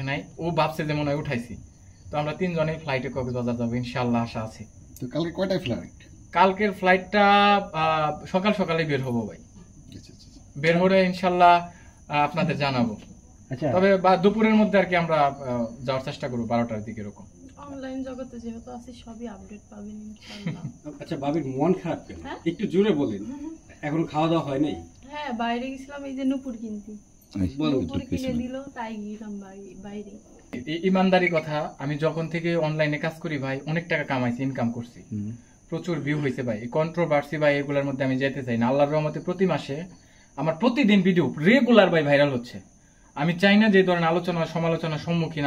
আসে নাই, ও ভাবছে যে মনে হয় উঠাইছি। তো আমরা 3 জনেই ফ্লাইটে কক্সবাজার যাবো ইনশাআল্লাহ, আশা আছে। তো কালকে কয়টায় ফ্লাইট? কালকের ফ্লাইটটা সকাল সকালে বের হবো ভাই। বের হলে ইনশাআল্লাহ আপনাদের জানাবো। আচ্ছা, তবে দুপুরের মধ্যে আর কি আমরা যাওয়ার চেষ্টা করবো 12টার দিকে এরকম। অনলাইন জগতে যেহেতু আছে সবই আপডেট পাবেন ইনশাআল্লাহ। আচ্ছা ভাবির মন খারাপ কেন, একটু জোরে বলেন। এখন খাওয়া দাওয়া হয় নাই? হ্যাঁ, বাইরে গেছিলাম এই যে নুপুর কিনতে, নুপুর কিনে দিল তাই গেলাম বাইরে। ইমানদারি কথা, আমি যখন থেকে অনলাইনে কাজ করি ভাই অনেক টাকা কামাইছি, ইনকাম করছি, প্রচুর ভিউ হয়েছে ভাই। কন্ট্রোভার্সি ভাই এগুলোর মধ্যে আমি যেতে চাই না। আল্লাহর রহমতে প্রতি মাসে আমার প্রতিদিন ভিডিও রেগুলার ভাই ভাইরাল হচ্ছে। আমি চাই না যে ধরেন আলোচনা সমালোচনার সম্মুখীন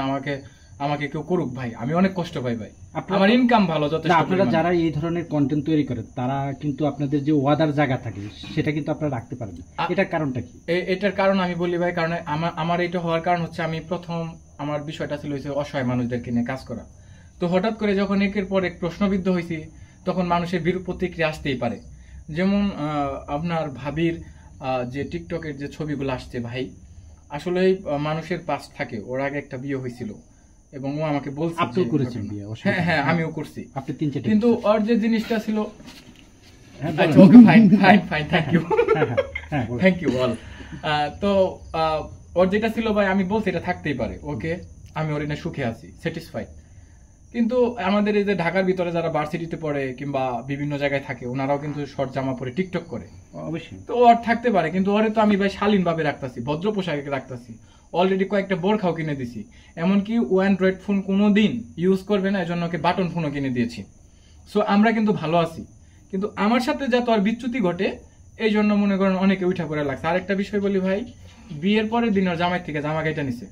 আমাকে কেউ করুক ভাই, আমি অনেক কষ্ট পাই ভাই, আমার ইনকাম ভালো যথেষ্ট। আপনারা যারা এই ধরনের কন্টেন্ট তৈরি করেন তারা কিন্তু আপনাদের যে ওয়াদার জায়গা থাকে সেটা কিন্তু আপনারা রাখতে পারেন, এটার কারণটা কি? এটার কারণ আমি বলি ভাই, কারণ আমার এটা হওয়ার কারণ হচ্ছে আমি প্রথম আমার বিষয়টা ছিল অসহায় মানুষদেরকে নিয়ে কাজ করা। তো হঠাৎ করে যখন একের পর এক প্রশ্নবিদ্ধ হয়েছি তখন মানুষের বিরূপ প্রতিক্রিয়া আসতেই পারে। যেমন আপনার ভাবির যে টিকটকের যে ছবিগুলো আসছে ভাই, আসলে মানুষের পাশ থাকে। ওর আগে একটা বিয়ে হয়েছিল এবং ও আমাকে বলছে আপনিও করেছেন বিয়ে? হ্যাঁ হ্যাঁ, আমিও করছি। আপনি 3-4, কিন্তু ওর যে জিনিসটা ছিল, থ্যাংক ইউ অল। তো ওর যেটা ছিল ভাই, আমি বলছি এটা থাকতেই পারে, ওকে আমি ওর এনে সুখে আছি, স্যাটিসফাইড। কিন্তু আমাদের এই যে ঢাকার ভিতরে যারা ভার্সিটিতে পড়ে কিংবা বিভিন্ন জায়গায় থাকে, ওনারাও কিন্তু শর্ট জামা পরে টিকটক করে, অবশ্যই। তো ওর থাকতে পারে, কিন্তু ওরে তো আমি ভাই শালীন ভাবে রাখতেছি, ভদ্র পোশাকে রাখতেছি। অলরেডি কয়েকটা বোরখাও কিনে দিছি, এমনকি ও অ্যান্ড্রয়েড ফোন কোনোদিন ইউজ করবে না, এজন্য ওকে বাটন ফোনও কিনে দিয়েছি। সো আমরা কিন্তু ভালো আছি, কিন্তু আমার সাথে যত আর বিচ্যুতি ঘটে এই জন্য মনে করেন অনেকে উঠা করে লাগছে। আরেকটা বিষয় বলি ভাই, বিয়ের পরের দিন ওর জামাই থেকে জামা কাইটা নিছে,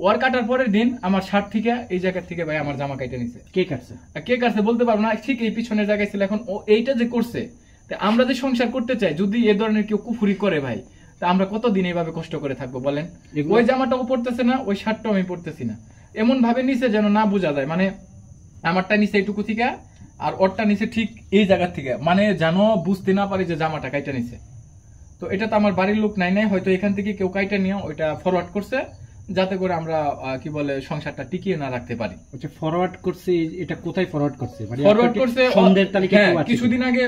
ওর কাটার পরের দিন আমার শার্ট থেকে এই জায়গা থেকে ভাই আমার জামা কাইটা নিছে। কে কাটছে? কে কাটছে বলতে পারবো না, ঠিক এই পিছনের জায়গায় ছিল। এখন ও এইটা যে করছে, আমরা যে সংসার করতে চাই, যদি এ ধরনের কেউ কুফুরি করে ভাই, তা আমরা কতদিন এইভাবে কষ্ট করে থাকবো বলেন? ওই জামাটাও পড়তেছে না, ওই শার্টটাও আমি পড়তেছি না, এমন ভাবে নিছে যেন না বোঝা যায়। মানে আমারটা নিচে এইটুকু থেকে আর ওরটা নিচে ঠিক এই জায়গা থেকে, মানে যেন বুঝতে না পারি যে জামাটা কাইটা নিছে। তো এটা তো আমার বাড়ির লোক নাই, হয়তো এখান থেকে কেউ কাইটা নিয়ে ওইটা ফরওয়ার্ড করছে, যাতে করে আমরা কি বলে সংসারটা টিকিয়ে না রাখতে পারি। আচ্ছা, ফরওয়ার্ড করছে, এটা কোথায় ফরওয়ার্ড করছে? মানে ফরওয়ার্ড করছে সন্ধ্যের তালিকায় কিছুদিন আগে,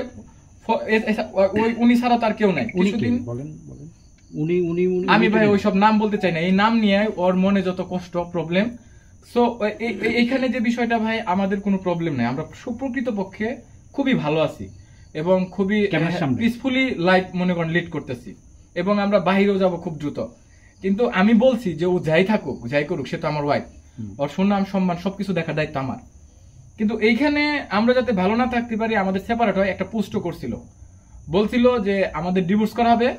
উনি ছাড়া তার কেউ নাই। কিছুদিন বলেন উনি আমি ভাই ওইসব নাম বলতে চাই না, এই নাম নিয়ে ওর মনে যত কষ্ট প্রবলেম। সো এইখানে যে বিষয়টা ভাই, আমাদের কোনো প্রবলেম নাই, আমরা সুপ্রকৃত পক্ষে খুবই ভালো আছি এবং খুবই পিসফুলি লাইফ মনে করেন লিড করতেছি, এবং আমরা বাহিরেও যাব খুব দ্রুত। কিন্তু আমি বলছি যে ও যাই থাকুক যাই করুক, সে তো আমার ওয়াইফ, ওর সুনাম সম্মান সবকিছু দেখার দায়িত্ব আমার। কিন্তু এইখানে আমরা যাতে ভালো না থাকতে পারি, আমাদের সেপারেট হয়। একটা পোস্ট করছিল, বলছিল যে আমাদের ডিভোর্স করা হবে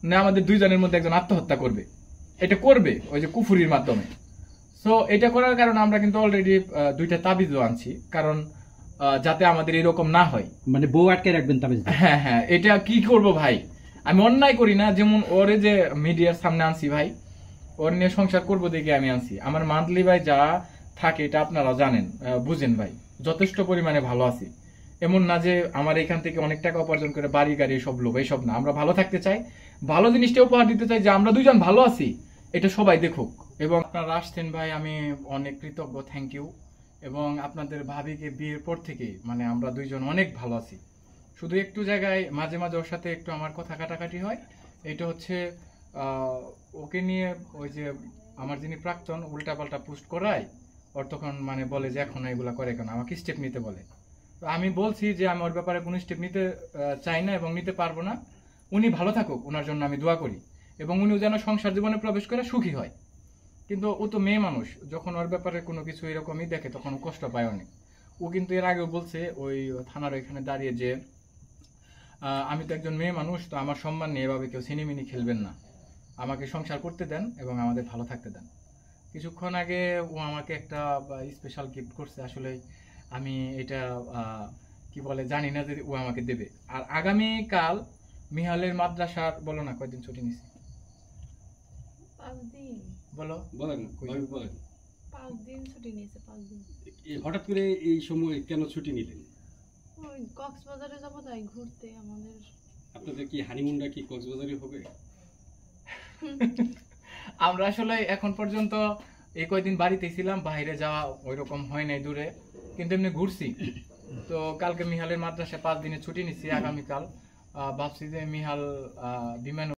না আমাদের দুইজনের মধ্যে একজন আত্মহত্যা করবে, এটা করবে ওই যে কুফুরির মাধ্যমে। সো এটা করার কারণে আমরা কিন্তু অলরেডি 2টা তাবিজও আনছি, কারণ যাতে আমাদের এরকম না হয়। মানে বউ আটকে রাখবেন তাবিজ? হ্যাঁ হ্যাঁ, এটা কি করব ভাই, আমি অন্যায় করি না। যেমন ওরে যে মিডিয়ার সামনে আনছি ভাই, ওর নিয়ে সংসার করবো দেখে আমি আনছি। আমার মান্থলি ভাই যা থাকে এটা আপনারা জানেন, বুঝেন ভাই, যথেষ্ট পরিমাণে ভালো আছি। এমন না যে আমার এখান থেকে অনেক টাকা উপার্জন করে বাড়ি গাড়ি সব লোভ, এইসব না। আমরা ভালো থাকতে চাই, ভালো জিনিসটা উপহার দিতে চাই, যে আমরা দুইজন ভালো আছি এটা সবাই দেখুক। এবং আপনারা আসছেন ভাই, আমি অনেক কৃতজ্ঞ, থ্যাংক ইউ। এবং আপনাদের ভাবিকে বিয়ের পর থেকে মানে আমরা দুইজন অনেক ভালো আছি। শুধু একটু জায়গায় মাঝে মাঝে ওর সাথে একটু আমার কথা কাটাকাটি হয়, এটা হচ্ছে ওকে নিয়ে ওই যে আমার যিনি প্রাক্তন উল্টাপাল্টা পোস্ট করায়, ওর তখন মানে বলে যে এখন এগুলা করে কেন, আমাকে স্টেপ নিতে বলে। তো আমি বলছি যে আমি ওর ব্যাপারে কোনো স্টেপ নিতে চাই না এবং নিতে পারবো না। উনি ভালো থাকুক, ওনার জন্য আমি দোয়া করি, এবং উনিও যেন সংসার জীবনে প্রবেশ করে সুখী হয়। কিন্তু ও তো মেয়ে মানুষ, যখন ওর ব্যাপারে কোনো কিছু এরকমই দেখে তখন ও কষ্ট পায় অনেক। ও কিন্তু এর আগেও বলছে ওই থানার এখানে দাঁড়িয়ে যে আমি তো একজন মেয়ে মানুষ, তো আমার সম্মান নিয়ে এভাবে কেউ সিনেমিনি খেলবেন না, আমাকে সংসার করতে দেন এবং আমাদের ভালো থাকতে দেন। কিছুক্ষণ আগে ও আমাকে একটা স্পেশাল গিফট করছে, আসলে আমি এটা কি বলে জানি না যে ও আমাকে দেবে। আর আগামীকাল মিহালের মাদ্রাসার, বলো না কয়দিন ছুটি নিছে? 5 দিন। বলো, বলেন বলেন। 5 দিন ছুটি নিয়েছে, 5 দিন। হঠাৎ করে এই সময় কেন ছুটি নিলেন? ওই কক্সবাজারে যাব তাই ঘুরতে। আমাদের আপনাদের কি হানিমুনটা কি কক্সবাজারে হবে? আমরা আসলে এখন পর্যন্ত এই কয়দিন বাড়িতে ছিলাম, বাইরে যাওয়া ওইরকম হয় নাই দূরে, কিন্তু এমনি ঘুরছি। তো কালকে মিহালের মাদ্রাসায় 5 দিনের ছুটি নিচ্ছি, আগামীকাল ভাবছি যে মিহাল বিমান